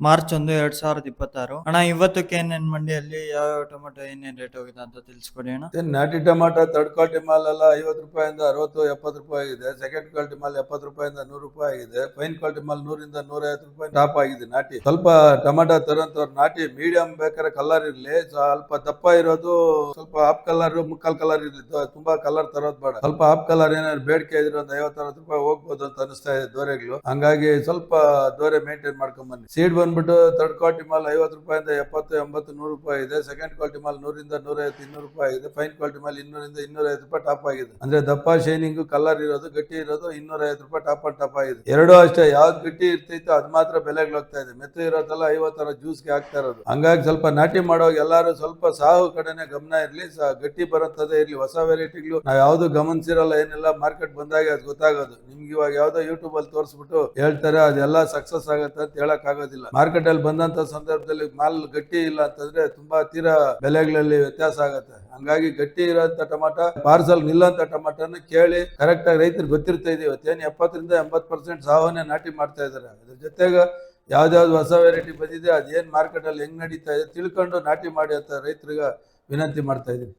March 1, 2026 ಅಣ್ಣ ಇವತ್ತು KNN ಮಂಡಿಯಲ್ಲಿ ಯಾವ ಟೊಮೆಟೊ ಏನೇನ್ ರೇಟ್ ಹೋಗಿದೆ ಅಂತ ತಿಳಿಸ್ಕೊಡಿ ಅಣ್ಣ. ನಾಟಿ ಟೊಮಾಟೊ ಥರ್ಡ್ ಕ್ವಾಲಿಟಿ ಮಾಲ್ ಎಲ್ಲ 50 ರೂಪಾಯಿಂದ 60, 70 ರೂಪಾಯಿ ಆಗಿದೆ. ಸೆಕೆಂಡ್ ಕ್ವಾಲಿಟಿ ಮಾಲ್ 70 ರೂಪಾಯಿಂದ 100 ರೂಪಾಯಿ ಆಗಿದೆ. ಫೈನ್ ಕ್ವಾಲಿಟಿ ಮಾಲ್ 100ರಿಂದ 150 ರೂಪಾಯಿ ಟಾಪ್ ಆಗಿದೆ. ನಾಟಿ ಸ್ವಲ್ಪ ಟೊಮಾಟೊ ತರೋಂಥವ್ರು ನಾಟಿ ಮೀಡಿಯಂ ಬೇಕಾದ್ರೆ ಕಲರ್ ಇರ್ಲಿ, ಸ್ವಲ್ಪ ದಪ್ಪ ಇರೋದು ಸ್ವಲ್ಪ ಹಾಫ್ ಕಲರ್ ಮುಕ್ಕಾಲ್ ಕಲರ್ ಇರ್ಲಿ, ತುಂಬಾ ಕಲರ್ ತರೋದ್ ಬೇಡ. ಸ್ವಲ್ಪ ಹಾಫ್ ಕಲರ್ ಏನಾದ್ರು ಬೇಡಿಕೆ ಇದ್ರೆ ಒಂದು 50-60 ರೂಪಾಯಿ ಹೋಗ್ಬೋದು ಅಂತ ಅನಿಸ್ತಾ ಇದೆ ದೋರೆಗಳು. ಹಂಗಾಗಿ ಸ್ವಲ್ಪ ದೋರೆ ಮೇಂಟೈನ್ ಮಾಡ್ಕೊಂಡ್ ಬನ್ನಿ. ಸೀಡ್ ಬಂದ್ಬಿಟ್ಟು ಥರ್ಡ್ ಕ್ವಾಲಿಟಿ ಮಾಲ್ 50 ರೂಪಾಯಿಂದ 70, 80, 100 ರೂಪಾಯಿ ಇದೆ. ಸೆಕೆಂಡ್ ಕ್ವಾಲಿಟಿ ಮಾಲ್ 100ರಿಂದ 150, 200 ರೂಪಾಯಿ ಇದೆ. ಫೈನ್ ಕ್ವಾಲಿಟಿ ಮಾಲ್ 200ರಿಂದ 250 ರೂಪಾಯಿ ಟಾಪ್ ಆಗಿದೆ. ಅಂದ್ರೆ ದಪ್ಪ ಶೈನಿಂಗ್ ಕಲರ್ ಇರೋದು ಗಟ್ಟಿ ಇರೋದು 250 ರೂಪಾಯಿ ಟಾಪ್ ಅಂಡ್ ಟಾಪ್ ಆಗಿದೆ. ಎರಡು ಅಷ್ಟೇ, ಯಾವ್ದು ಗಟ್ಟಿ ಇರ್ತೈತೋ ಅದು ಮಾತ್ರ ಬೆಲೆಗಳು ಹೋಗ್ತಾ ಇದೆ. ಮೆತ್ತು ಇರೋದೆಲ್ಲ 50 ಜ್ಯೂಸ್ಗೆ ಹಾಕ್ತಾ ಇರೋದು. ಹಂಗಾಗಿ ಸ್ವಲ್ಪ ನಾಟಿ ಮಾಡುವಾಗ ಎಲ್ಲಾರು ಸ್ವಲ್ಪ ಸಾಹು ಕಡೆನೆ ಗಮನ ಇರ್ಲಿ, ಗಟ್ಟಿ ಬರೋಂಥದ್ದೇ ಇರ್ಲಿ. ಹೊಸ ವೆರೈಟಿಗಳು ನಾವ್ ಯಾವ್ದು ಗಮನಿಸಿರಲ್ಲ, ಏನೆಲ್ಲ ಮಾರ್ಕೆಟ್ ಬಂದಾಗ ಅದು ಗೊತ್ತಾಗೋದು. ನಿಮ್ಗೆ ಇವಾಗ ಯಾವ್ದೋ ಯೂಟ್ಯೂಬ್ ಅಲ್ಲಿ ತೋರಿಸ್ಬಿಟ್ಟು ಹೇಳ್ತಾರೆ ಅದೆಲ್ಲ ಸಕ್ಸಸ್ ಆಗುತ್ತೆ ಅಂತ ಹೇಳಕ್ ಆಗೋದಿಲ್ಲ. ಮಾರ್ಕೆಟ್ ಅಲ್ಲಿ ಬಂದಂತ ಸಂದರ್ಭದಲ್ಲಿ ಮಾಲ್ ಗಟ್ಟಿ ಇಲ್ಲ ಅಂತಂದ್ರೆ ತುಂಬಾ ತೀರಾ ಬೆಲೆಗಳಲ್ಲಿ ವ್ಯತ್ಯಾಸ ಆಗುತ್ತೆ. ಹಂಗಾಗಿ ಗಟ್ಟಿ ಇರೋಂತ ಟೊಮಾಟೊ, ಪಾರ್ಸಲ್ ನಿಲ್ಲಂತ ಟೊಮಾಟೋನ ಕೇಳಿ ಕರೆಕ್ಟ್ ಆಗಿ ರೈತರು ಗೊತ್ತಿರ್ತಾ ಇದೆ. ಇವತ್ತೇನು 70ರಿಂದ 80% ಸಾವನ್ನೇ ನಾಟಿ ಮಾಡ್ತಾ ಇದಾರೆ. ಅದ್ರ ಜೊತೆಗೆ ಯಾವ್ದಾವ್ದು ಹೊಸ ವೆರೈಟಿ ಬಂದಿದೆ, ಅದೇನ್ ಮಾರ್ಕೆಟ್ ಅಲ್ಲಿ ಹೆಂಗ್ ನಡೀತಾ ಇದೆ ತಿಳ್ಕೊಂಡು ನಾಟಿ ಮಾಡಿ ಅಂತ ರೈತರಿಗೆ ವಿನಂತಿ ಮಾಡ್ತಾ ಇದೀನಿ.